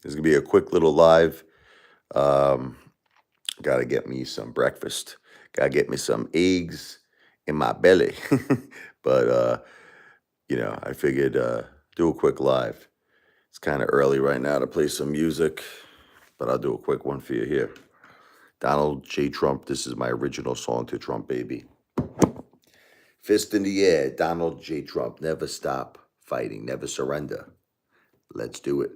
This is going to be a quick little live. Um, Got to get me some breakfast. Got to get me some eggs in my belly. But, I figured do a quick live. It's kind of early right now to play some music, but I'll do a quick one for you here. Donald J. Trump, this is my original song to Trump, baby. Fist in the air, Donald J. Trump, never stop fighting, never surrender. Let's do it.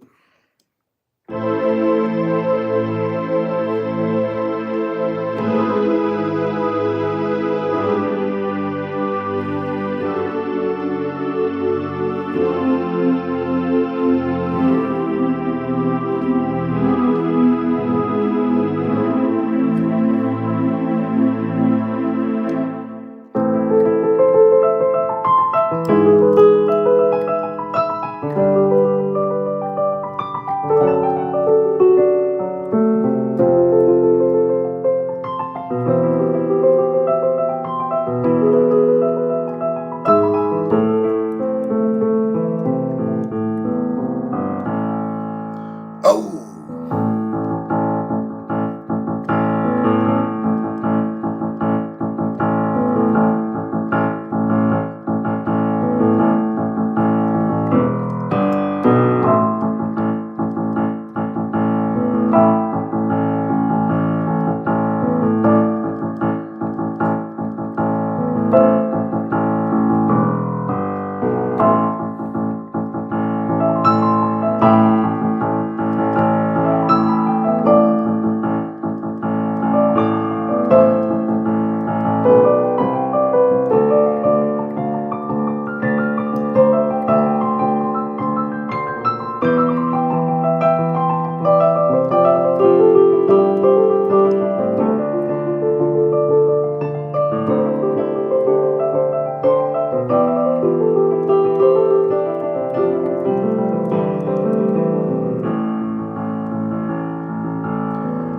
Oh!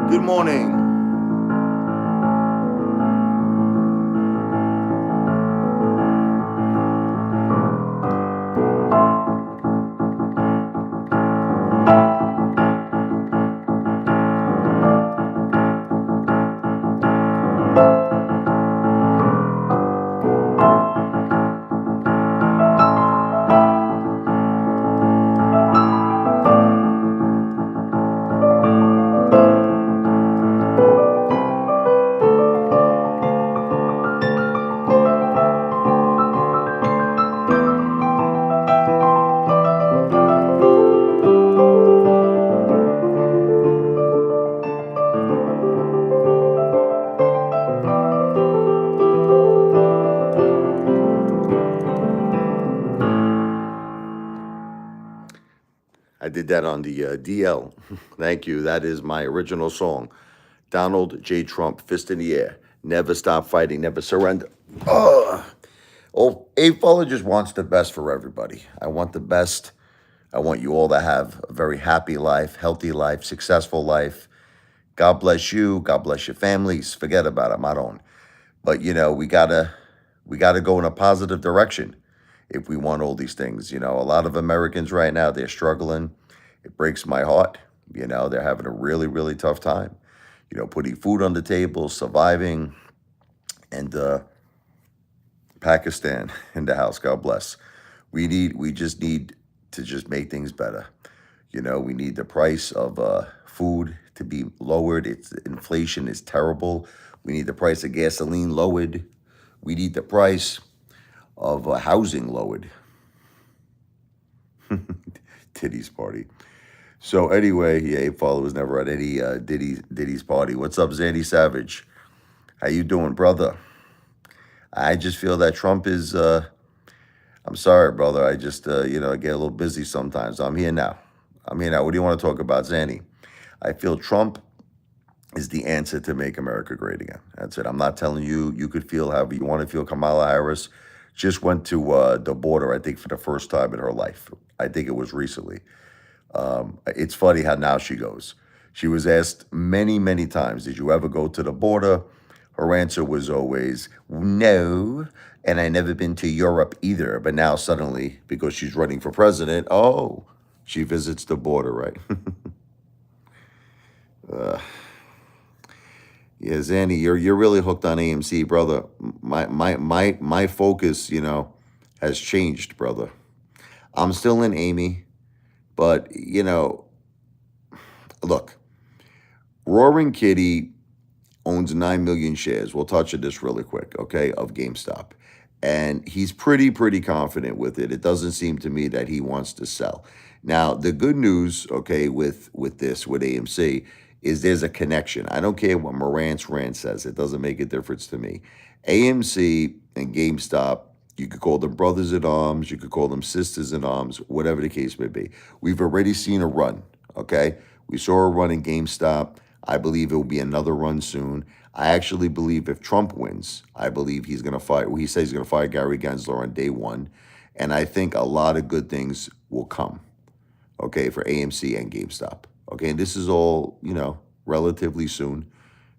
Good morning. I did that on the DL. Thank you. That is my original song. Donald J. Trump, fist in the air. Never stop fighting, never surrender. Oh, Apefather just wants the best for everybody. I want the best. I want you all to have a very happy life, healthy life, successful life. God bless you. God bless your families. Forget about them. I don't. But we gotta go in a positive direction if we want all these things. A lot of Americans right now, they're struggling. It breaks my heart. They're having a really, really tough time. Putting food on the table, surviving, and Pakistan in the house. God bless. We just need to just make things better. We need the price of food to be lowered. Inflation is terrible. We need the price of gasoline lowered. We need the price of housing lowered. Titty's party. So anyway, yeah, Apefather was never at any Diddy's party. What's up, Zandy Savage? How you doing, brother? I just feel that Trump is. I'm sorry, brother. I just I get a little busy sometimes. I'm here now. What do you want to talk about, Zanny? I feel Trump is the answer to make America great again. That's it. I'm not telling you. You could feel however you want to feel. Kamala Harris just went to the border, I think, for the first time in her life. I think it was recently. It's funny how now she goes. She was asked many, many times, did you ever go to the border? Her answer was always, no. And I never been to Europe either. But now suddenly, because she's running for president, she visits the border, right? Uh, yeah, Zanny, you're really hooked on AMC, brother. My focus, has changed, brother. I'm still in Amy, but look, Roaring Kitty owns 9 million shares. We'll touch on this really quick, okay, of GameStop. And he's pretty confident with it. It doesn't seem to me that he wants to sell. Now, the good news, okay, with AMC is there's a connection. I don't care what Morant's rant says. It doesn't make a difference to me. AMC and GameStop, you could call them brothers in arms, you could call them sisters in arms, whatever the case may be. We've already seen a run, okay? We saw a run in GameStop. I believe it will be another run soon. I actually believe if Trump wins, I believe he's going to fire. Well, he says he's going to fire Gary Gensler on day one, and I think a lot of good things will come. Okay, for AMC and GameStop. Okay, and this is all relatively soon.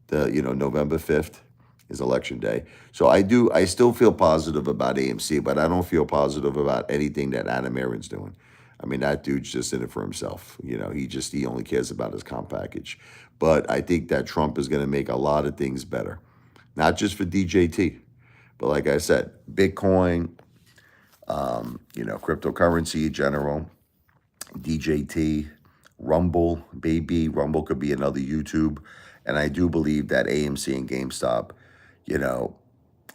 The November 5th is election day, so I still feel positive about AMC, but I don't feel positive about anything that Adam Aaron's doing. I mean, that dude's just in it for himself. He only cares about his comp package. But I think that Trump is going to make a lot of things better, not just for DJT, but like I said, Bitcoin, cryptocurrency in general, DJT, Rumble, baby. Rumble could be another YouTube. And I do believe that AMC and GameStop,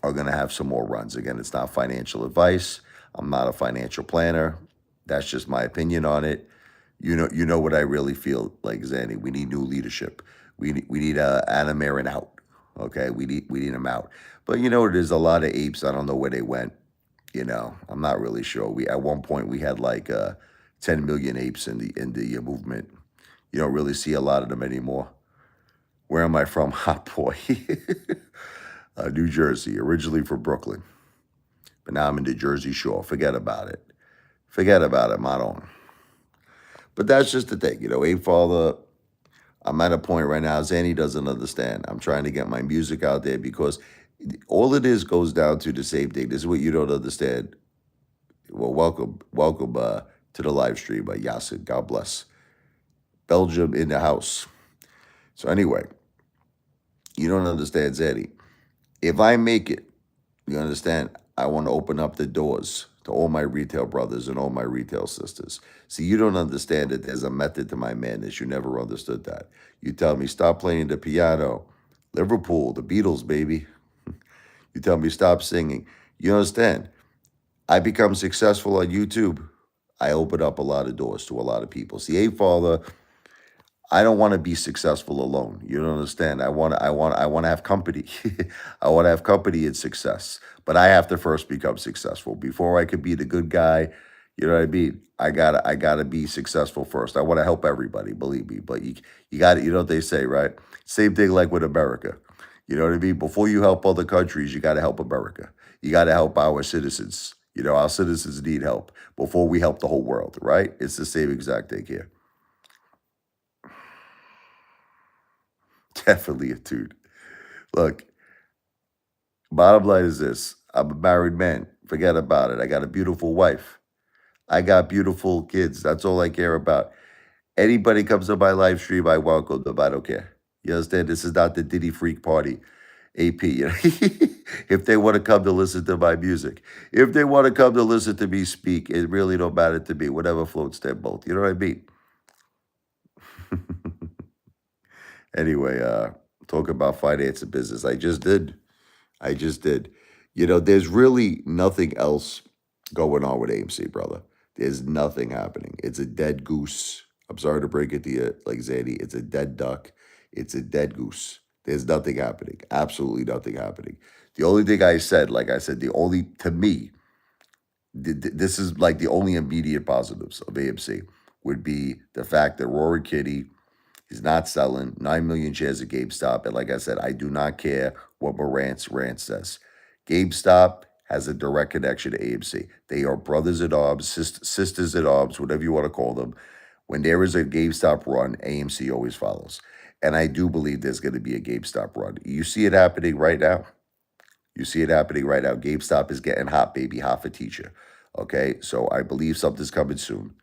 are going to have some more runs. Again, it's not financial advice. I'm not a financial planner. That's just my opinion on it. You know what I really feel like, Zanny. We need new leadership. We need Adam Aaron out. Okay, we need him out. But there's a lot of apes. I don't know where they went. I'm not really sure. We at one point we had like 10 million apes in the movement. You don't really see a lot of them anymore. Where am I from? Hot boy, New Jersey. Originally from Brooklyn, but now I'm in the Jersey Shore. Forget about it. Forget about it, Maron. But that's just the thing, Apefather. I'm at a point right now, Zanny doesn't understand. I'm trying to get my music out there because all it is goes down to the same thing. This is what you don't understand. Well, welcome to the live stream by Yasin. God bless. Belgium in the house. So anyway, you don't understand, Zanny. If I make it, you understand, I want to open up the doors to all my retail brothers and all my retail sisters. See, you don't understand that there's a method to my madness. You never understood that. You tell me, stop playing the piano. Liverpool, the Beatles, baby. You tell me, stop singing. You understand? I become successful on YouTube. I open up a lot of doors to a lot of people. See, Apefather, I don't want to be successful alone. You don't understand. I want to have company. I want to have company and success. But I have to first become successful before I could be the good guy. You know what I mean? I gotta be successful first. I want to help everybody, believe me. But you got to, you know what they say, right? Same thing like with America. You know what I mean? Before you help other countries, you got to help America. You got to help our citizens. Our citizens need help before we help the whole world, right? It's the same exact thing here. Definitely a dude. Look, bottom line is this. I'm a married man. Forget about it. I got a beautiful wife. I got beautiful kids. That's all I care about. Anybody comes to my live stream, I welcome them. I don't care. You understand? This is not the Diddy Freak Party. AP, if they want to come to listen to my music, if they want to come to listen to me speak, it really don't matter to me. Whatever floats their boat. You know what I mean? Anyway, talk about finance and business. I just did. I just did. There's really nothing else going on with AMC, brother. There's nothing happening. It's a dead goose. I'm sorry to break it to you, like Zadie. It's a dead duck. It's a dead goose. There's nothing happening. Absolutely nothing happening. The only thing I said, like I said, to me, this is like the only immediate positives of AMC would be the fact that Rory Kitty is not selling 9 million shares of GameStop. And like I said, I do not care what Morant's rant says. GameStop has a direct connection to AMC. They are brothers in arms, sisters in arms, whatever you want to call them. When there is a GameStop run, AMC always follows. And I do believe there's going to be a GameStop run. You see it happening right now. You see it happening right now. GameStop is getting hot, baby, hot for teacher. Okay, so I believe something's coming soon.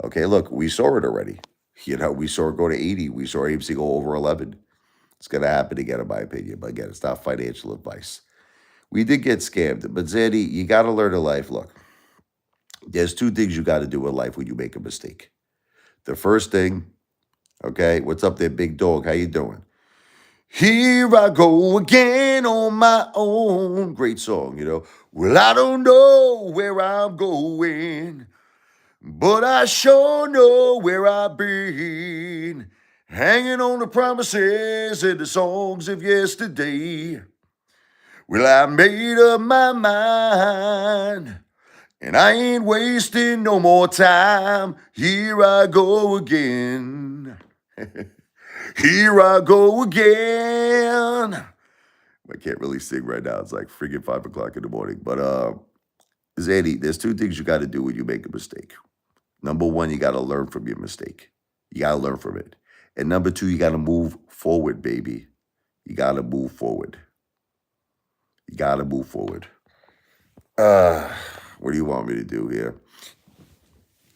Okay, look, we saw it already. You know, we saw it go to 80. We saw AMC go over 11. It's going to happen again, in my opinion. But again, it's not financial advice. We did get scammed. But Zandy, you got to learn in life. Look, there's two things you got to do in life when you make a mistake. The first thing, okay, what's up there, big dog? How you doing? Here I go again on my own. Great song, you know. Well, I don't know where I'm going, but I sure know where I've been. Hanging on the promises and the songs of yesterday. Well, I made up my mind, and I ain't wasting no more time. Here I go again. Here I go again. I can't really sing right now. It's like friggin' 5 o'clock in the morning. But Zanny, there's two things you got to do when you make a mistake. Number one, you got to learn from your mistake. You got to learn from it. And number two, you got to move forward, baby. You got to move forward. You got to move forward. What do you want me to do here?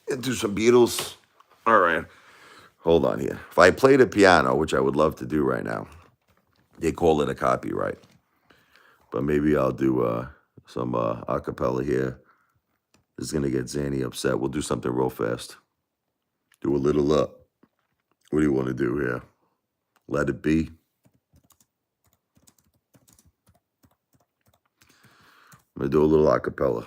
Do some Beatles? All right. Hold on here. If I play the piano, which I would love to do right now, they call it a copyright. But maybe I'll do some a cappella here. This is going to get Zanny upset. We'll do something real fast. Do a little what do you want to do here? Let it be. I'm going to do a little a cappella.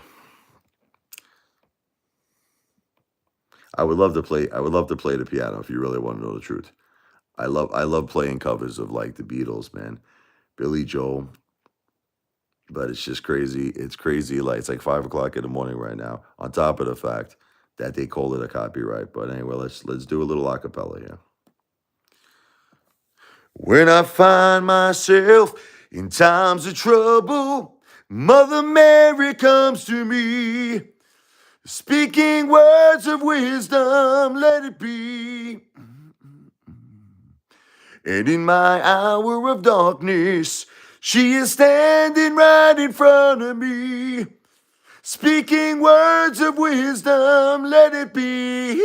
I would love to play the piano if you really want to know the truth. I love playing covers of like the Beatles, man. Billy Joel. But it's just crazy. It's crazy. Like it's like 5 o'clock in the morning right now. On top of the fact that they call it a copyright. But anyway, let's do a little a cappella here. When I find myself in times of trouble, Mother Mary comes to me, speaking words of wisdom, let it be. And in my hour of darkness, she is standing right in front of me, speaking words of wisdom, let it be.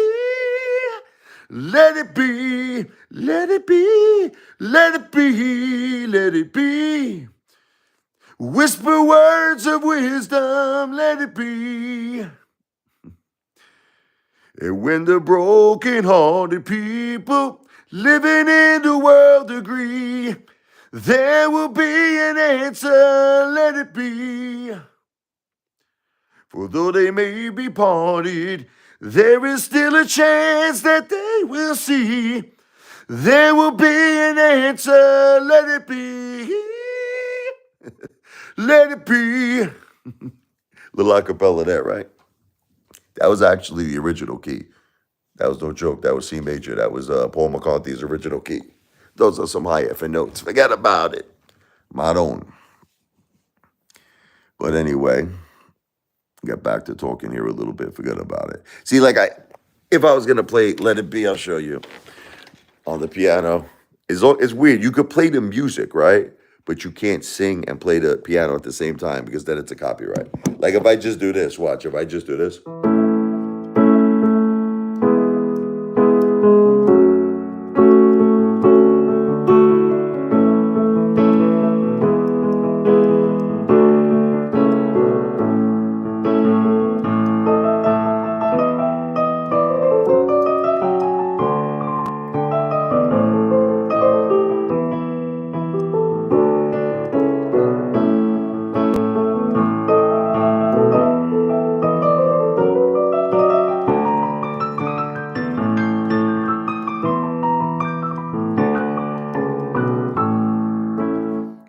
Let it be, let it be, let it be, let it be. Whisper words of wisdom, let it be. And when the broken-hearted people living in the world agree, there will be an answer, let it be. For though they may be parted, there is still a chance that they will see. There will be an answer, let it be. Let it be. Little acapella there, right? That was actually the original key. That was no joke. That was C major. That was Paul McCarthy's original key. Those are some high F notes. Forget about it. My own. But anyway, get back to talking here a little bit. Forget about it. See, like if I was gonna play Let It Be, I'll show you on the piano. It's weird. You could play the music, right? But you can't sing and play the piano at the same time because then it's a copyright. Like if I just do this, watch. If I just do this.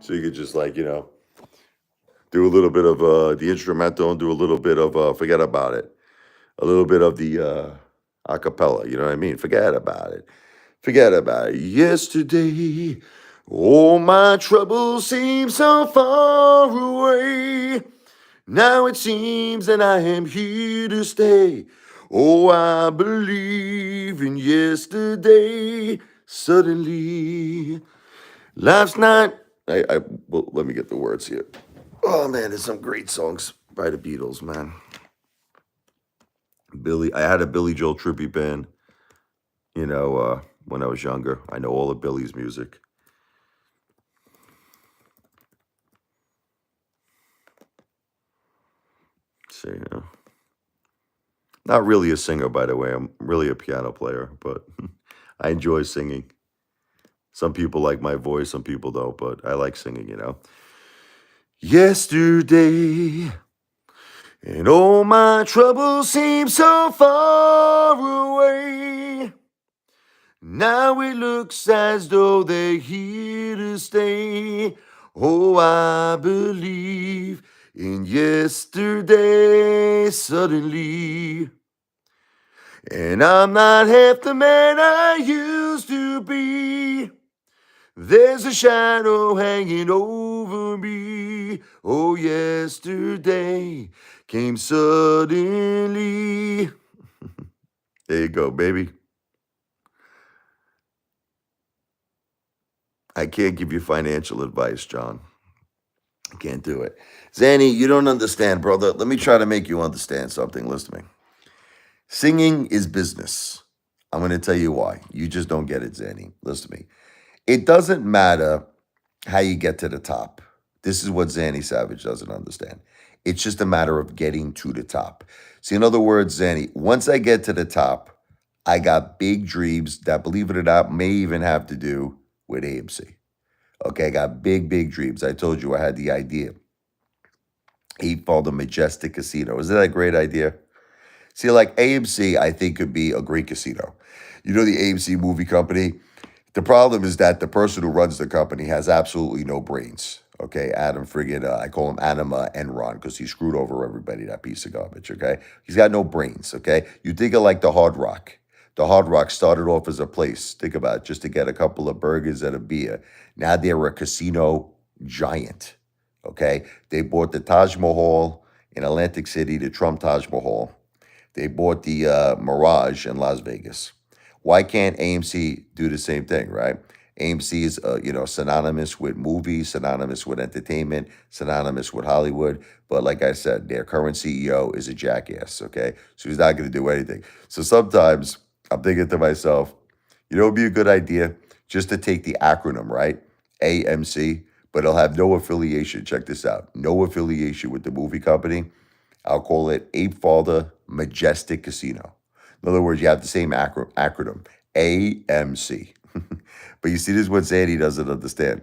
So you could just like, do a little bit of the instrumental and do a little bit of forget about it. A little bit of the a cappella, you know what I mean? Forget about it. Forget about it. Yesterday, all my troubles seem so far away. Now it seems that I am here to stay. Oh, I believe in yesterday. Suddenly, last night, well, let me get the words here. Oh man, there's some great songs by the Beatles, man. I had a Billy Joel tribute band. when I was younger. I know all of Billy's music. See, not really a singer, by the way. I'm really a piano player, but I enjoy singing. Some people like my voice, some people don't, but I like singing. Yesterday, and all my troubles seem so far away. Now it looks as though they're here to stay. Oh, I believe in yesterday suddenly. And I'm not half the man I used to be. There's a shadow hanging over me. Oh, yesterday came suddenly. There you go, baby. I can't give you financial advice, John. I can't do it. Zanny, you don't understand, brother. Let me try to make you understand something. Listen to me. Singing is business. I'm going to tell you why. You just don't get it, Zanny. Listen to me. It doesn't matter how you get to the top. This is what Zanny Savage doesn't understand. It's just a matter of getting to the top. See, in other words, Zanny, once I get to the top, I got big dreams that, believe it or not, may even have to do with AMC. Okay, I got big, big dreams. I told you I had the idea. Apefather Majestic Casino. Isn't that a great idea? See, like AMC, I think could be a great casino. You know, the AMC movie company, the problem is that the person who runs the company has absolutely no brains. Okay, Adam friggin', I call him Anima Enron because he screwed over everybody, that piece of garbage. Okay, he's got no brains. Okay, you think of like the Hard Rock. The Hard Rock started off as a place, think about it, just to get a couple of burgers and a beer. Now they're a casino giant. Okay, they bought the Taj Mahal in Atlantic City, the Trump Taj Mahal. They bought the Mirage in Las Vegas. Why can't AMC do the same thing, right? AMC is, synonymous with movies, synonymous with entertainment, synonymous with Hollywood. But like I said, their current CEO is a jackass, okay? So he's not going to do anything. So sometimes I'm thinking to myself, it would be a good idea just to take the acronym, right? AMC, but it'll have no affiliation. Check this out. No affiliation with the movie company. I'll call it Apefather Majestic Casino. In other words, you have the same acronym, AMC. But you see, this is what Zanny doesn't understand.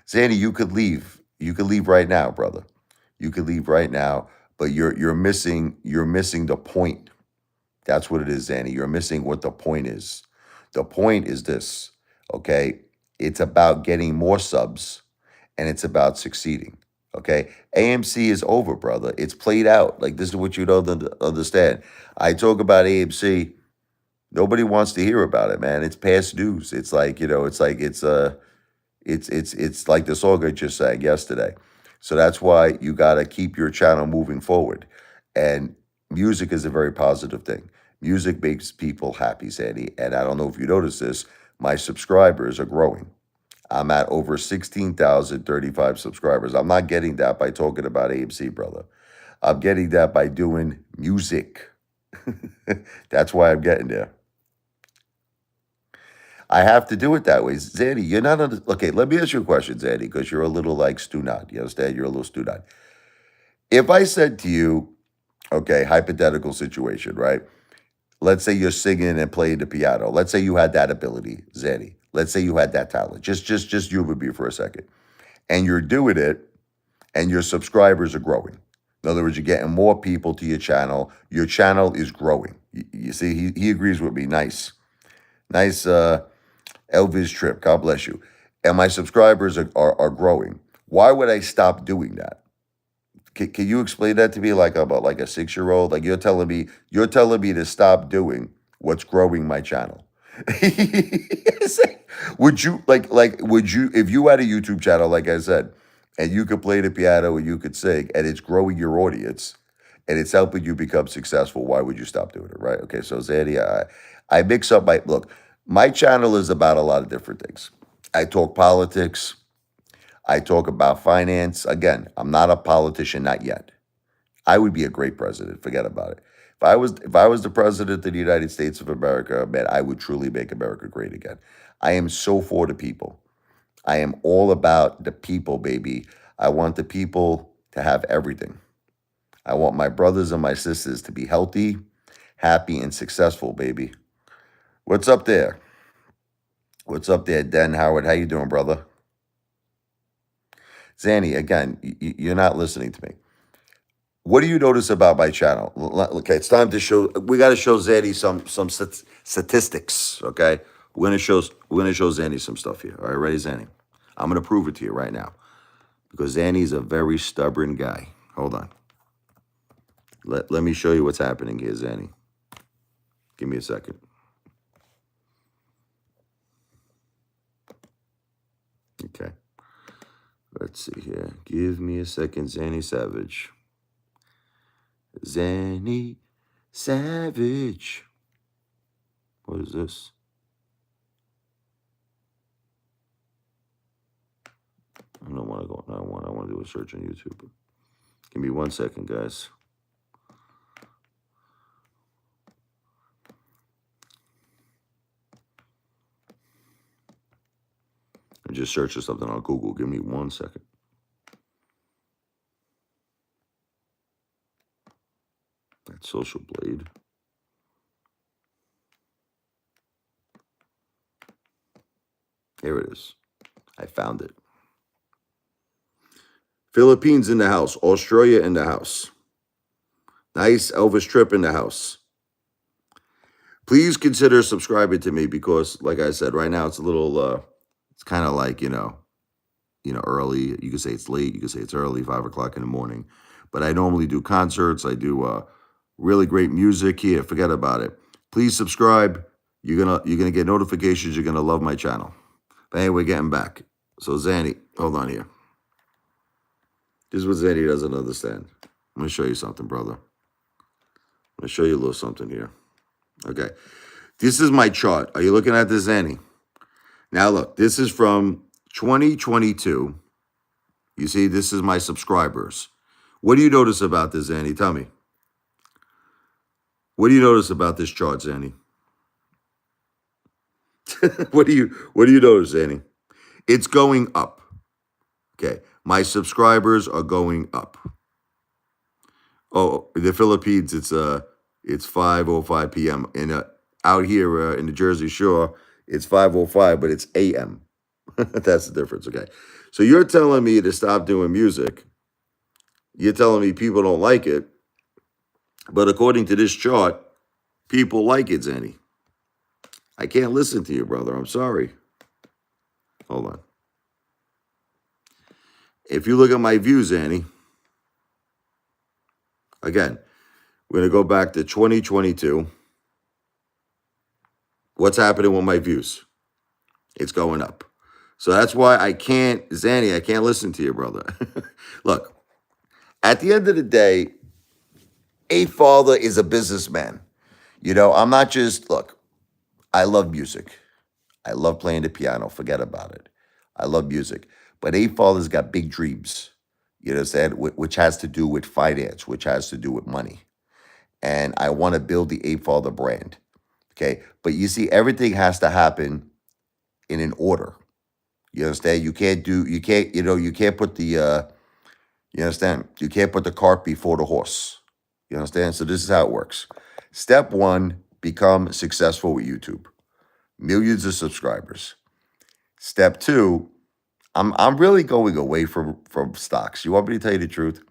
Zanny, you could leave. You could leave right now, brother. You could leave right now, but you're missing the point. That's what it is, Zanny. You're missing what the point is. The point is this, okay? It's about getting more subs and it's about succeeding. Okay. AMC is over, brother. It's played out. Like, this is what you don't understand. I talk about AMC. Nobody wants to hear about it, man. It's past news. It's like, it's like the song I just sang yesterday. So that's why you gotta keep your channel moving forward. And music is a very positive thing. Music makes people happy, Sandy. And I don't know if you notice this, my subscribers are growing. I'm at over 16,035 subscribers. I'm not getting that by talking about AMC, brother. I'm getting that by doing music. That's why I'm getting there. I have to do it that way. Zandy, you're not okay, let me ask you a question, Zandy, because you're a little like Stunad. You understand? You're a little Stunad. If I said to you, okay, hypothetical situation, right? Let's say you're singing and playing the piano. Let's say you had that ability, Zandy. Let's say you had that talent. Just you with me for a second. And you're doing it, and your subscribers are growing. In other words, you're getting more people to your channel. Your channel is growing. You see, he agrees with me. Nice. Nice Elvis trip. God bless you. And my subscribers are growing. Why would I stop doing that? Can you explain that to me like about like a 6-year-old? Like you're telling me to stop doing what's growing my channel. Would you would you, if you had a YouTube channel, like I said, and you could play the piano and you could sing and it's growing your audience and it's helping you become successful, why would you stop doing it? Right? Okay, so Zandy, I mix up my channel is about a lot of different things. I talk politics. I talk about finance. Again, I'm not a politician, not yet. I would be a great president. Forget about it. If If I was the president of the United States of America, man, I would truly make America great again. I am so for the people. I am all about the people, baby. I want the people to have everything. I want my brothers and my sisters to be healthy, happy, and successful, baby. What's up there? What's up there, Den Howard? How you doing, brother? Zanny, again, you're not listening to me. What do you notice about my channel? Okay, it's time to show. We got to show Zanny some statistics. Okay, we're gonna show Zanny some stuff here. All right, ready, Zanny? I'm gonna prove it to you right now because Zanny's a very stubborn guy. Hold on. Let me show you what's happening here, Zanny. Give me a second. Okay. Let's see here. Give me a second, Zanny Savage. Zanny Savage. What is this? I don't want to go on that one. I want to do a search on YouTube. Give me 1 second, guys. I just searched for something on Google. Give me 1 second. That's Social Blade. Here it is. I found it. Philippines in the house. Australia in the house. Nice Elvis Trip in the house. Please consider subscribing to me because, like I said, right now it's a little, it's kind of like, early. You could say it's late. You could say it's early, 5 o'clock in the morning. But I normally do concerts. I do really great music here. Forget about it. Please subscribe. You're gonna get notifications. You're gonna love my channel. But anyway, getting back. So Zanny, hold on here. This is what Zanny doesn't understand. I'm gonna show you something, brother. I'm gonna show you a little something here. Okay. This is my chart. Are you looking at this, Zanny? Now look, this is from 2022. You see, this is my subscribers. What do you notice about this, Zanny? Tell me. What do you notice about this chart, Zanny? What do you notice, Zanny? It's going up. Okay. My subscribers are going up. Oh, the Philippines, it's 5:05 p.m. Out here in the Jersey Shore, it's 5:05, but it's a.m. That's the difference, okay? So you're telling me to stop doing music. You're telling me people don't like it. But according to this chart, people like it, Zanny. I can't listen to you, brother. I'm sorry. Hold on. If you look at my views, Zanny, again, we're going to go back to 2022. What's happening with my views? It's going up. So that's why I can't, Zanny, I can't listen to you, brother. Look, at the end of the day, Apefather is a businessman. I'm not just, look, I love music. I love playing the piano. Forget about it. I love music. But Apefather's got big dreams, you understand, which has to do with finance, which has to do with money. And I want to build the Apefather brand. Okay. But you see, everything has to happen in an order. You understand? You can't put the, you understand? You can't put the cart before the horse. You understand? So this is how it works. Step 1, become successful with YouTube. Millions of subscribers. Step 2, I'm really going away from stocks. You want me to tell you the truth?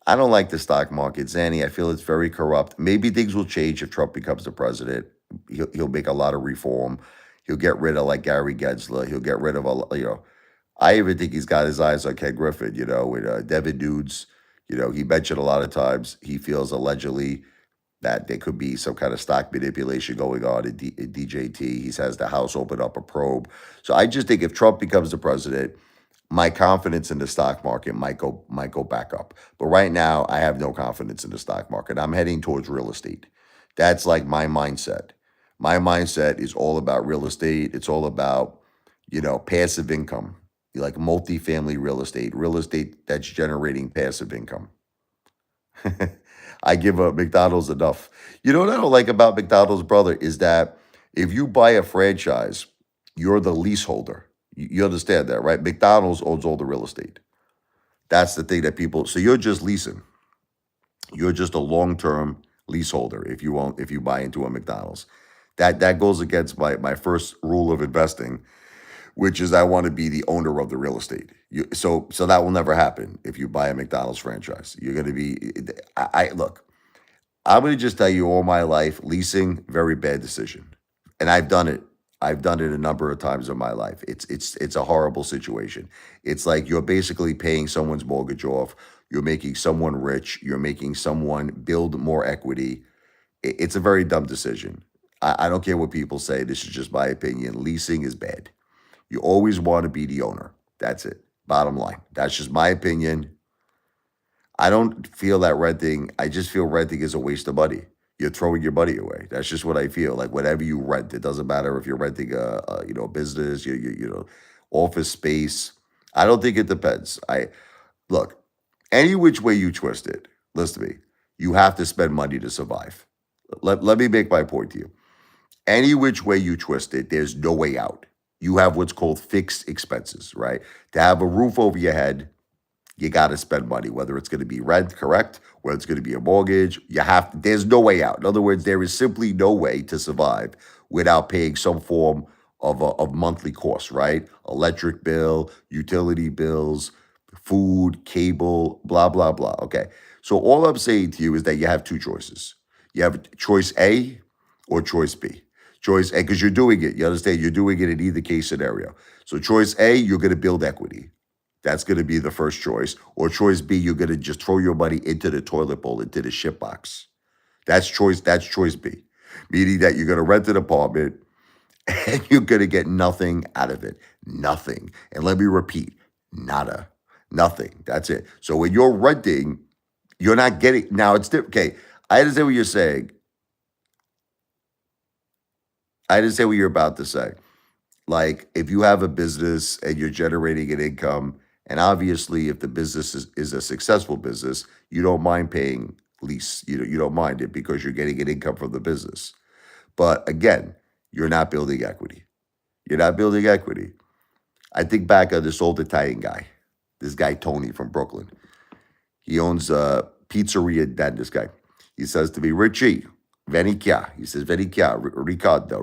I don't like the stock market, Zanny. I feel it's very corrupt. Maybe things will change if Trump becomes the president. He'll make a lot of reform. He'll get rid of like Gary Gensler. He'll get rid of I even think he's got his eyes on Ken Griffin. With Devin Nudes. He mentioned a lot of times he feels allegedly that there could be some kind of stock manipulation going on in DJT. He says the House opened up a probe. So I just think if Trump becomes the president, my confidence in the stock market might go back up. But right now, I have no confidence in the stock market. I'm heading towards real estate. That's like my mindset. My mindset is all about real estate. It's all about, passive income, like multifamily real estate that's generating passive income. I give McDonald's enough. You know what I don't like about McDonald's, brother, is that if you buy a franchise, you're the leaseholder. You understand that, right? McDonald's owns all the real estate. That's the thing that people. So you're just leasing. You're just a long-term leaseholder if you buy into a McDonald's. That goes against my first rule of investing, which is I want to be the owner of the real estate. So that will never happen if you buy a McDonald's franchise. You're going to be. I look. I'm going to just tell you all my life, leasing, very bad decision. And I've done it. I've done it a number of times in my life. It's a horrible situation. It's like you're basically paying someone's mortgage off. You're making someone rich. You're making someone build more equity. It's a very dumb decision. I don't care what people say. This is just my opinion. Leasing is bad. You always want to be the owner. That's it. Bottom line. That's just my opinion. I don't feel that renting. I just feel renting is a waste of money. You're throwing your money away. That's just what I feel. Like whatever you rent, it doesn't matter if you're renting a business, office space. I don't think it depends. I look any which way you twist it. Listen to me. You have to spend money to survive. Let me make my point to you. Any which way you twist it, there's no way out. You have what's called fixed expenses, right? To have a roof over your head, you got to spend money, whether it's going to be rent, correct? Whether it's going to be a mortgage, there's no way out. In other words, there is simply no way to survive without paying some form of monthly costs, right? Electric bill, utility bills, food, cable, blah, blah, blah. Okay. So all I'm saying to you is that you have two choices. You have choice A or choice B. Choice A, because you're doing it. You understand? You're doing it in either case scenario. So choice A, you're going to build equity. That's going to be the first choice. Or choice B, you're going to just throw your money into the toilet bowl, into the shit box. That's choice B. Meaning that you're going to rent an apartment and you're going to get nothing out of it. Nothing. And let me repeat, nada. Nothing. That's it. So when you're renting, you're not getting, now it's different. Okay, I understand what you're saying. I understand what you're about to say. Like if you have a business and you're generating an income, and obviously if the business is a successful business, you don't mind paying lease. You don't mind it because you're getting an income from the business. But again, you're not building equity. You're not building equity. I think back on this old Italian guy, this guy Tony from Brooklyn. He owns a pizzeria den, this guy. He says to me, Richie, veni chia. He says, veni chia, Riccardo,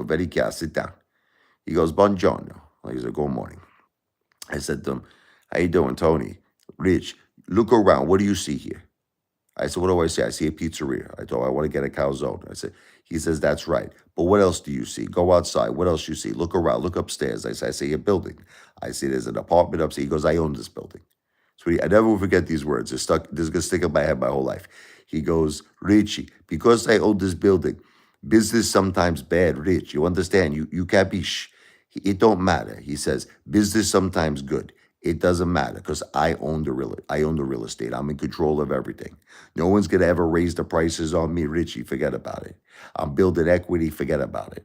veni chia, sit down. He goes, buongiorno. He said, good morning. I said to him, how you doing, Tony? Rich, look around. What do you see here? I said, what do I see? I see a pizzeria. I told him, I want to get a calzone. He says, that's right. But what else do you see? Go outside. What else you see? Look around. Look upstairs. I see a building. I see there's an apartment upstairs. He goes, I own this building. Sweetie, I never will forget these words. This is going to stick in my head my whole life. He goes, Richie, because I own this building, business sometimes bad, Rich. You understand? You can't be it don't matter. He says, business sometimes good. It doesn't matter because I own the real estate. I'm in control of everything. No one's gonna ever raise the prices on me, Richie. Forget about it. I'm building equity. Forget about it.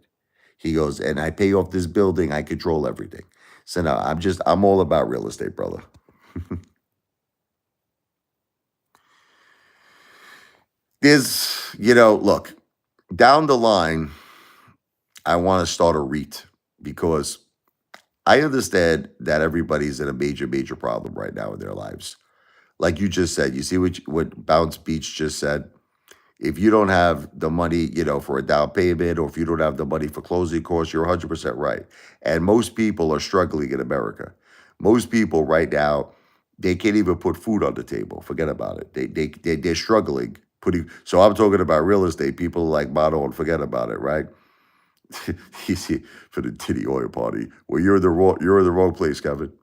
He goes, and I pay off this building. I control everything. So now I'm all about real estate, brother. Look, down the line, I want to start a REIT because I understand that everybody's in a major, major problem right now in their lives. Like you just said, you see what Bounce Beach just said? If you don't have the money, for a down payment, or if you don't have the money for closing costs, you're 100% right. And most people are struggling in America. Most people right now, they can't even put food on the table. Forget about it. They're struggling putting. So I'm talking about real estate. People like Mono and forget about it, right? You see, for the titty oil party. Well, you're in the wrong place, Kevin.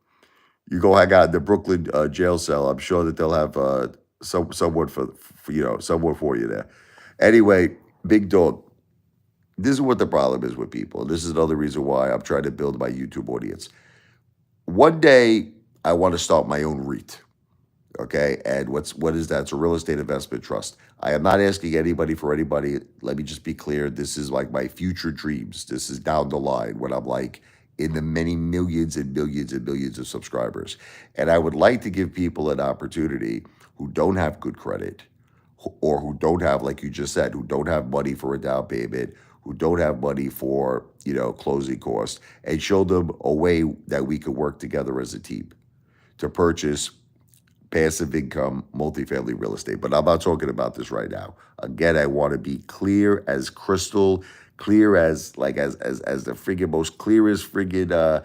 You go hang out in the Brooklyn jail cell. I'm sure that they'll have someone someone for you there. Anyway, big dog. This is what the problem is with people. This is another reason why I'm trying to build my YouTube audience. One day, I want to start my own REIT. Okay, and what is that? It's a real estate investment trust. I am not asking anybody for anybody. Let me just be clear. This is like my future dreams. This is down the line when I'm like in the many millions and millions and millions of subscribers. And I would like to give people an opportunity who don't have good credit, or who don't have, like you just said, who don't have money for a down payment, who don't have money for, closing costs, and show them a way that we could work together as a team to purchase passive income multifamily real estate. But I'm not talking about this right now. Again, I want to be clear as crystal, clear as like as the friggin' most clearest friggin'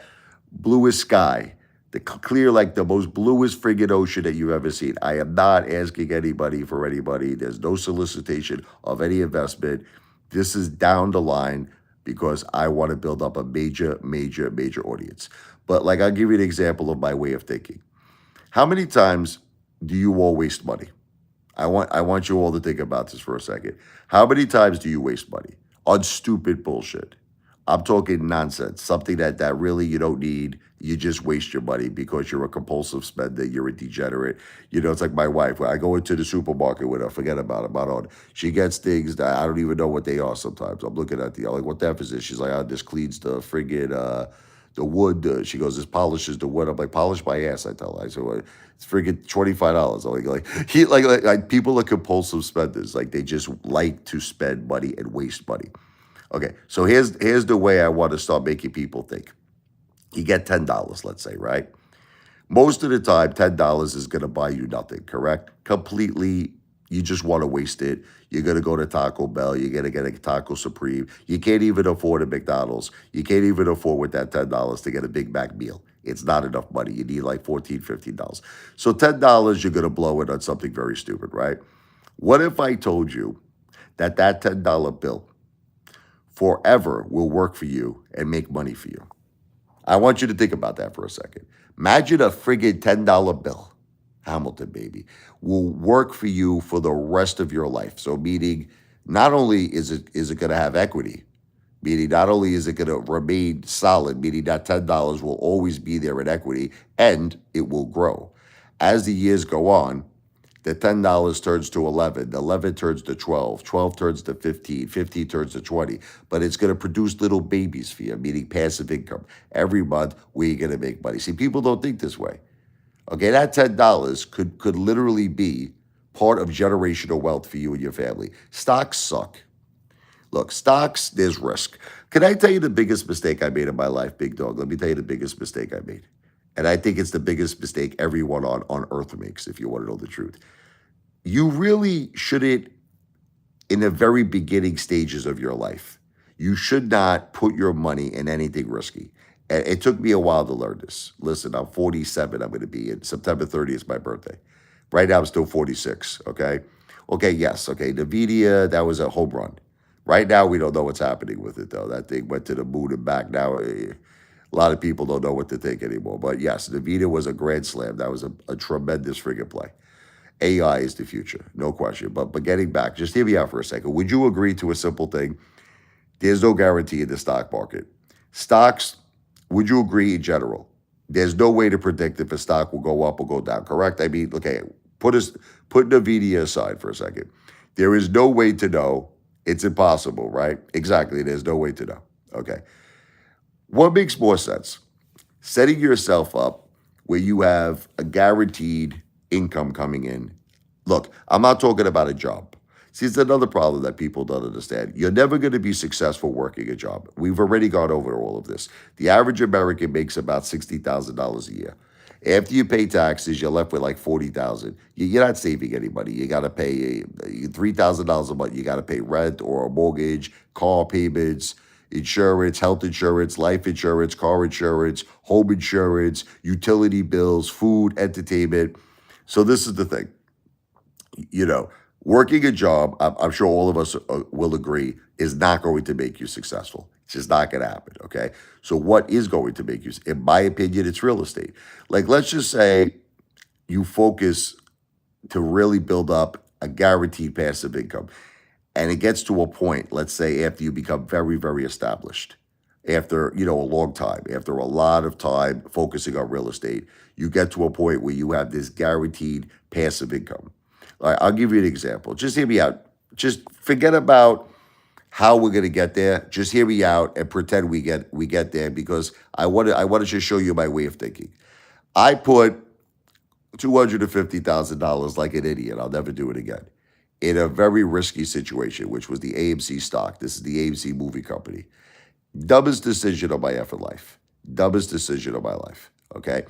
bluest sky. The clear like the most bluest friggin' ocean that you've ever seen. I am not asking anybody for anybody. There's no solicitation of any investment. This is down the line because I want to build up a major, major, major audience. But like I'll give you an example of my way of thinking. How many times do you all waste money? I want you all to think about this for a second. How many times do you waste money on stupid bullshit? I'm talking nonsense, something that really you don't need. You just waste your money because you're a compulsive spender. You're a degenerate. It's like my wife. When I go into the supermarket with her, forget about it. About on. She gets things that I don't even know what they are. Sometimes I'm looking at I'm like, what the F is this? She's like, this cleans the friggin' the wood. She goes, this polishes the wood. I'm like, polish my ass. I tell her. I said, well, it's friggin' $25. I'm like people are compulsive spenders. Like they just like to spend money and waste money. Okay, so here's the way I want to start making people think. You get $10, let's say, right? Most of the time, $10 is going to buy you nothing, correct? Completely, you just want to waste it. You're going to go to Taco Bell. You're going to get a Taco Supreme. You can't even afford a McDonald's. You can't even afford with that $10 to get a Big Mac meal. It's not enough money. You need like $14, $15. So $10, you're going to blow it on something very stupid, right? What if I told you that $10 bill forever will work for you and make money for you? I want you to think about that for a second. Imagine a friggin' $10 bill, Hamilton baby, will work for you for the rest of your life. So meaning not only is it going to have equity, meaning not only is it going to remain solid, meaning that $10 will always be there in equity and it will grow. As the years go on, the $10 turns to 11, 11 turns to 12, 12 turns to 15, 15 turns to 20, but it's going to produce little babies for you, meaning passive income. Every month, we're going to make money. See, people don't think this way. Okay, that $10 could literally be part of generational wealth for you and your family. Stocks suck. Look, stocks, there's risk. Can I tell you the biggest mistake I made in my life, big dog? Let me tell you the biggest mistake I made. And I think it's the biggest mistake everyone on earth makes, if you want to know the truth. You really shouldn't, in the very beginning stages of your life, you should not put your money in anything risky. And it took me a while to learn this. Listen, I'm 47, I'm going to be, in September 30th is my birthday. Right now, I'm still 46, okay? Okay, yes, okay, NVIDIA, that was a home run. Right now, we don't know what's happening with it, though. That thing went to the moon and back. Now, a lot of people don't know what to think anymore. But yes, NVIDIA was a grand slam. That was a tremendous friggin' play. AI is the future, no question. But getting back, just hear me out for a second. Would you agree to a simple thing? There's no guarantee in the stock market. Stocks, would you agree in general? There's no way to predict if a stock will go up or go down, correct? I mean, okay, put NVIDIA aside for a second. There is no way to know. It's impossible, right? Exactly, there's no way to know. Okay. What makes more sense? Setting yourself up where you have a guaranteed income coming in. Look, I'm not talking about a job. See, it's another problem that people don't understand. You're never going to be successful working a job. We've already gone over all of this. The average American makes about $60,000 a year. After you pay taxes, you're left with like $40,000. You're not saving any money. You got to pay $3,000 a month. You got to pay rent or a mortgage, car payments, insurance, health insurance, life insurance, car insurance, home insurance, utility bills, food, entertainment. So this is the thing. Working a job, I'm sure all of us will agree, is not going to make you successful. It's just not going to happen, okay? So what is going to make you, in my opinion, it's real estate. Like, let's just say you focus to really build up a guaranteed passive income. And it gets to a point, let's say, after you become very, very established, after, a long time, after a lot of time focusing on real estate, you get to a point where you have this guaranteed passive income. All right, I'll give you an example. Just hear me out. Just forget about how we're going to get there. Just hear me out and pretend we get there, because I want to just show you my way of thinking. I put $250,000 like an idiot. I'll never do it again in a very risky situation, which was the AMC stock. This is the AMC movie company. Dumbest decision of my effing life. Dumbest decision of my life. Okay.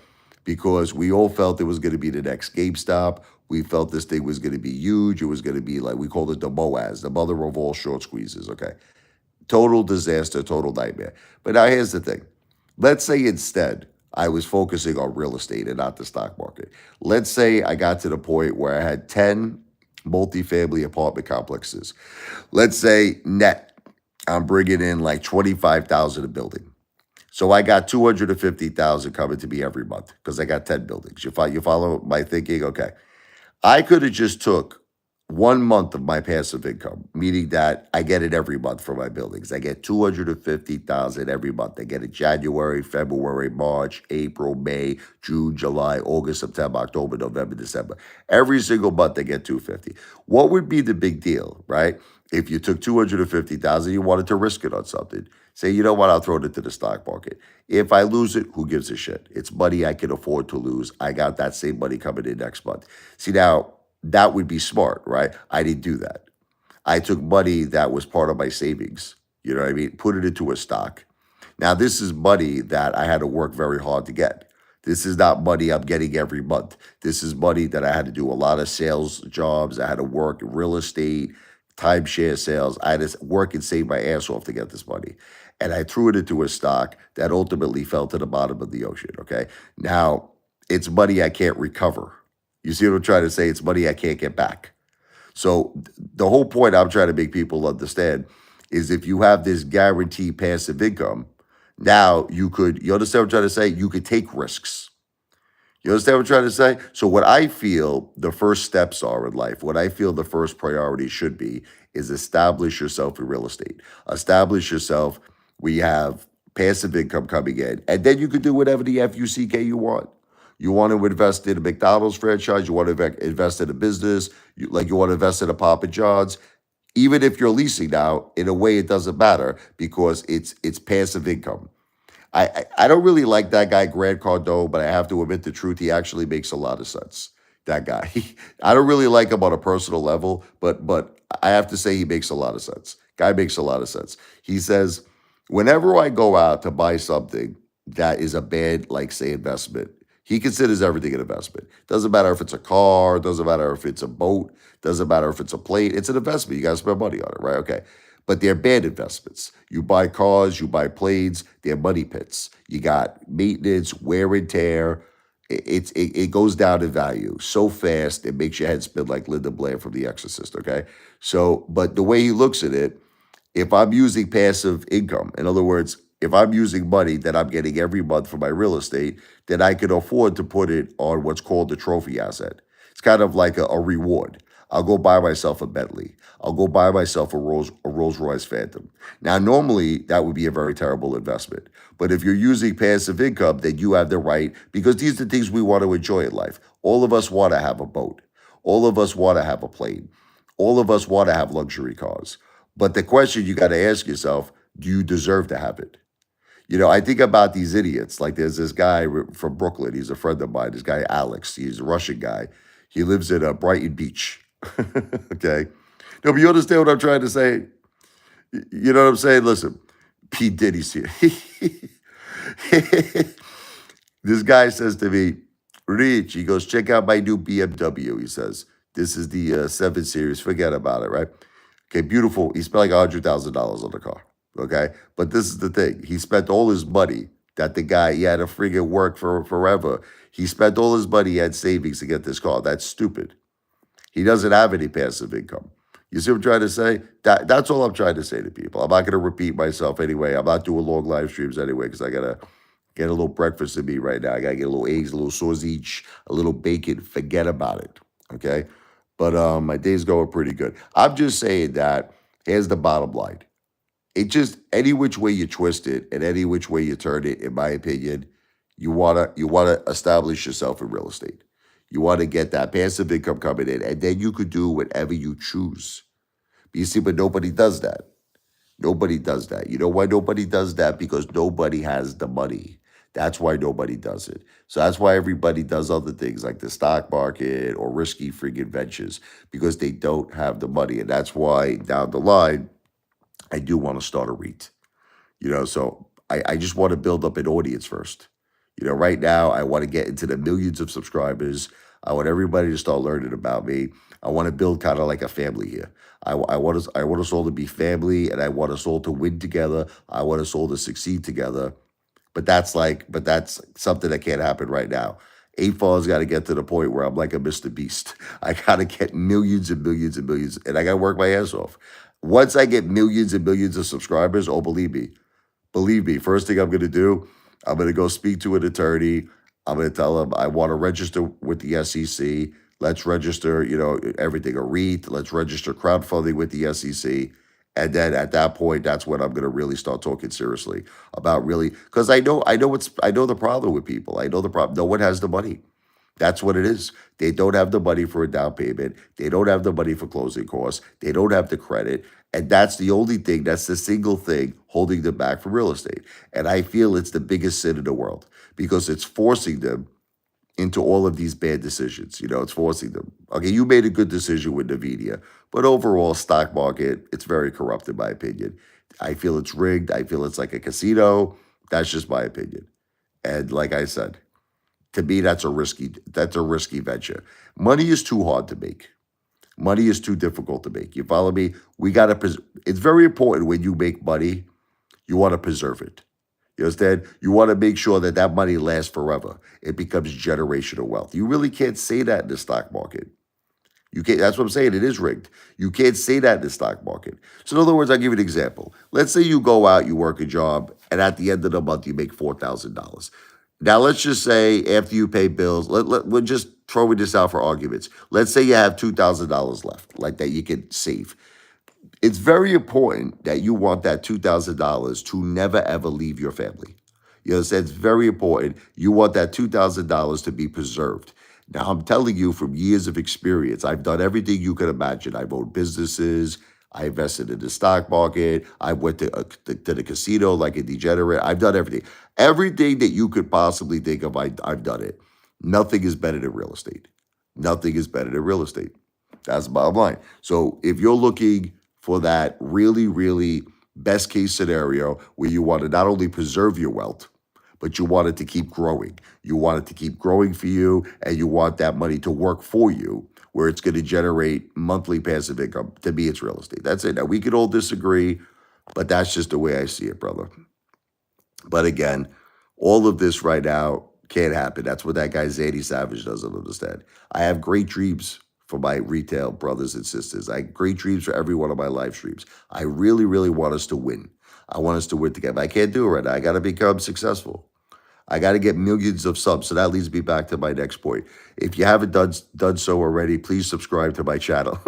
Because we all felt it was going to be the next GameStop. We felt this thing was going to be huge. It was going to be like, we called it the MOAS, the mother of all short squeezes. Okay. Total disaster, total nightmare. But now here's the thing. Let's say instead I was focusing on real estate and not the stock market. Let's say I got to the point where I had 10 multifamily apartment complexes. Let's say net, I'm bringing in like 25,000 a building. So I got 250,000 coming to me every month because I got 10 buildings. You follow my thinking? Okay. I could have just took 1 month of my passive income, meaning that I get it every month for my buildings. I get 250,000 every month. I get it January, February, March, April, May, June, July, August, September, October, November, December. Every single month I get 250. What would be the big deal, right? If you took 250,000, you wanted to risk it on something. Say, you know what, I'll throw it into the stock market. If I lose it, who gives a shit? It's money I can afford to lose. I got that same money coming in next month. See, now that would be smart, right? I didn't do that. I took money that was part of my savings, you know what I mean? Put it into a stock. Now, this is money that I had to work very hard to get. This is not money I'm getting every month. This is money that I had to do a lot of sales jobs. I had to work in real estate, timeshare sales. I had to work and save my ass off to get this money. And I threw it into a stock that ultimately fell to the bottom of the ocean, okay? Now, it's money I can't recover. You see what I'm trying to say? It's money I can't get back. So the whole point I'm trying to make people understand is if you have this guaranteed passive income, now you understand what I'm trying to say? You could take risks. You understand what I'm trying to say? So what I feel the first steps are in life, what I feel the first priority should be is establish yourself in real estate. Establish yourself. We have passive income coming in, and then you could do whatever the FUCK you want. You want to invest in a McDonald's franchise, you want to invest in a business, you want to invest in a Papa John's. Even if you're leasing now, in a way it doesn't matter because it's passive income. I don't really like that guy, Grant Cardone, but I have to admit the truth. He actually makes a lot of sense. That guy. I don't really like him on a personal level, but I have to say he makes a lot of sense. Guy makes a lot of sense. He says, whenever I go out to buy something that is a bad, like say, investment, he considers everything an investment. Doesn't matter if it's a car, doesn't matter if it's a boat, doesn't matter if it's a plane. It's an investment. You got to spend money on it, right? Okay. But they're bad investments. You buy cars, you buy planes, they're money pits. You got maintenance, wear and tear. It goes down in value so fast it makes your head spin like Linda Blair from The Exorcist. Okay, so but the way he looks at it, if I'm using passive income, in other words, if I'm using money that I'm getting every month for my real estate, then I can afford to put it on what's called the trophy asset. It's kind of like a reward. I'll go buy myself a Bentley. I'll go buy myself a Rolls Royce Phantom. Now, normally that would be a very terrible investment. But if you're using passive income, then you have the right, because these are the things we want to enjoy in life. All of us want to have a boat. All of us want to have a plane. All of us want to have luxury cars. But the question you got to ask yourself, do you deserve to have it? I think about these idiots. Like there's this guy from Brooklyn. He's a friend of mine. This guy, Alex. He's a Russian guy. He lives in Brighton Beach. Okay. No, but you understand what I'm trying to say? You know what I'm saying? Listen, P. Diddy's here. This guy says to me, Rich, he goes, check out my new BMW. He says, this is the 7 Series. Forget about it, right? Okay, beautiful. He spent like $100,000 on the car. Okay, but this is the thing. He spent all his money that he had to friggin' work for forever. He spent all his money, he had savings to get this car. That's stupid. He doesn't have any passive income. You see what I'm trying to say? That's all I'm trying to say to people. I'm not going to repeat myself anyway. I'm not doing long live streams anyway because I got to get a little breakfast in me right now. I got to get a little eggs, a little sausage, a little bacon. Forget about it. Okay? But my day's going pretty good. I'm just saying that here's the bottom line. It just any which way you twist it and any which way you turn it, in my opinion, you wanna establish yourself in real estate. You want to get that passive income coming in, and then you could do whatever you choose. But you see, but nobody does that. Nobody does that. You know why nobody does that? Because nobody has the money. That's why nobody does it. So that's why everybody does other things like the stock market or risky friggin' ventures because they don't have the money. And that's why down the line, I do want to start a REIT. So I just want to build up an audience first. Right now, I want to get into the millions of subscribers. I want everybody to start learning about me. I want to build kind of like a family here. I want us all to be family, and I want us all to win together. I want us all to succeed together. But that's something that can't happen right now. Apefather's got to get to the point where I'm like a Mr. Beast. I got to get millions and millions and millions, and I got to work my ass off. Once I get millions and millions of subscribers, oh, believe me, first thing I'm going to do, I'm going to go speak to an attorney. I'm going to tell him I want to register with the SEC. Let's register, everything, a REIT. Let's register crowdfunding with the SEC. And then at that point, that's when I'm going to really start talking seriously about really, because I know the problem with people. I know the problem. No one has the money. That's what it is. They don't have the money for a down payment. They don't have the money for closing costs. They don't have the credit. And that's the only thing, that's the single thing holding them back from real estate. And I feel it's the biggest sin in the world because it's forcing them into all of these bad decisions. It's forcing them. Okay, you made a good decision with Nvidia, but overall, stock market, it's very corrupt in my opinion. I feel it's rigged. I feel it's like a casino. That's just my opinion. And like I said, to me, that's a risky venture. Money is too hard to make. Money is too difficult to make. You follow me? We got to. It's very important when you make money, you want to preserve it. You understand? You want to make sure that that money lasts forever. It becomes generational wealth. You really can't say that in the stock market. You can't. That's what I'm saying. It is rigged. You can't say that in the stock market. So in other words, I'll give you an example. Let's say you go out, you work a job, and at the end of the month you make $4,000. Now let's just say after you pay bills, we're just throwing this out for arguments. Let's say you have $2,000 left, like that you can save. It's very important that you want that $2,000 to never ever leave your family. You understand? It's very important. You want that $2,000 to be preserved. Now, I'm telling you from years of experience, I've done everything you could imagine. I've owned businesses. I invested in the stock market. I went to the casino like a degenerate. I've done everything. Everything that you could possibly think of, I've done it. Nothing is better than real estate. Nothing is better than real estate. That's the bottom line. So if you're looking for that really, really best case scenario where you want to not only preserve your wealth, but you want it to keep growing. You want it to keep growing for you, and you want that money to work for you, where it's going to generate monthly passive income. To me, it's real estate. That's it. Now, we could all disagree, but that's just the way I see it, brother. But again, all of this right now can't happen. That's what that guy Zadie Savage doesn't understand. I have great dreams for my retail brothers and sisters. I have great dreams for every one of my live streams. I really, really want us to win. I want us to win together. I can't do it right now. I got to become successful. I got to get millions of subs. So that leads me back to my next point. If you haven't done so already, please subscribe to my channel.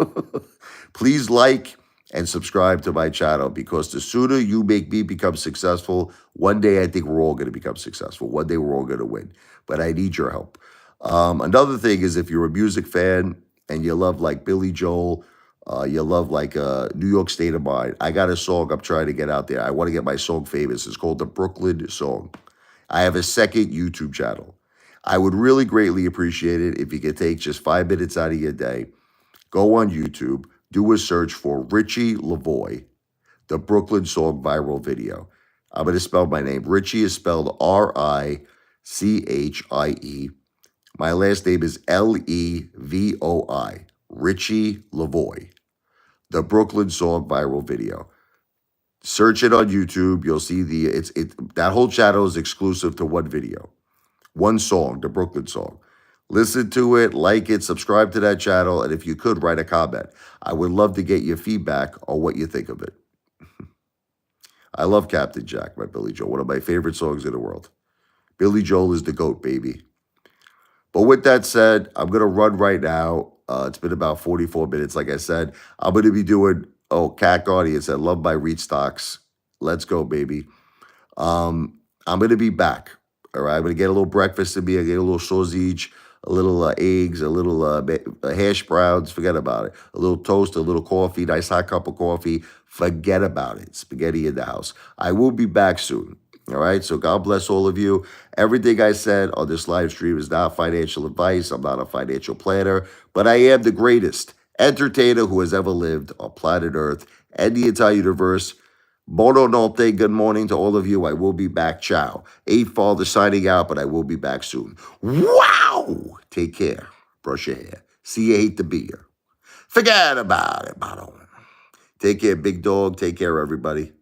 Please like and subscribe to my channel because the sooner you make me become successful, one day I think we're all going to become successful. One day we're all going to win. But I need your help. Another thing is if you're a music fan and you love like Billy Joel, you love like New York State of Mind, I got a song I'm trying to get out there. I want to get my song famous. It's called the Brooklyn Song. I have a second YouTube channel. I would really greatly appreciate it if you could take just 5 minutes out of your day, go on YouTube, do a search for Richie Lavoie, the Brooklyn Song viral video. I'm going to spell my name. Richie is spelled Richie. My last name is Levoi. Richie Lavoie, the Brooklyn Song viral video. Search it on YouTube. You'll see that whole channel is exclusive to one video, one song, the Brooklyn Song. Listen to it, like it, subscribe to that channel, and if you could, write a comment. I would love to get your feedback on what you think of it. I love Captain Jack by Billy Joel, one of my favorite songs in the world. Billy Joel is the GOAT, baby. But with that said, I'm going to run right now. It's been about 44 minutes, like I said. I'm going to be doing, CAC audience, I love my REIT stocks. Let's go, baby. I'm going to be back. All right, I'm going to get a little breakfast in me. I get a little sausage, a little eggs, a little hash browns. Forget about it. A little toast, a little coffee, nice hot cup of coffee. Forget about it. Spaghetti in the house. I will be back soon. All right. So God bless all of you. Everything I said on this live stream is not financial advice. I'm not a financial planner, but I am the greatest entertainer who has ever lived on planet Earth and the entire universe. Bono notte. Good morning to all of you. I will be back. Ciao. Apefather signing out, but I will be back soon. Wow. Take care. Brush your hair. See you hate the beer. Forget about it, Bono. Take care, big dog. Take care, everybody.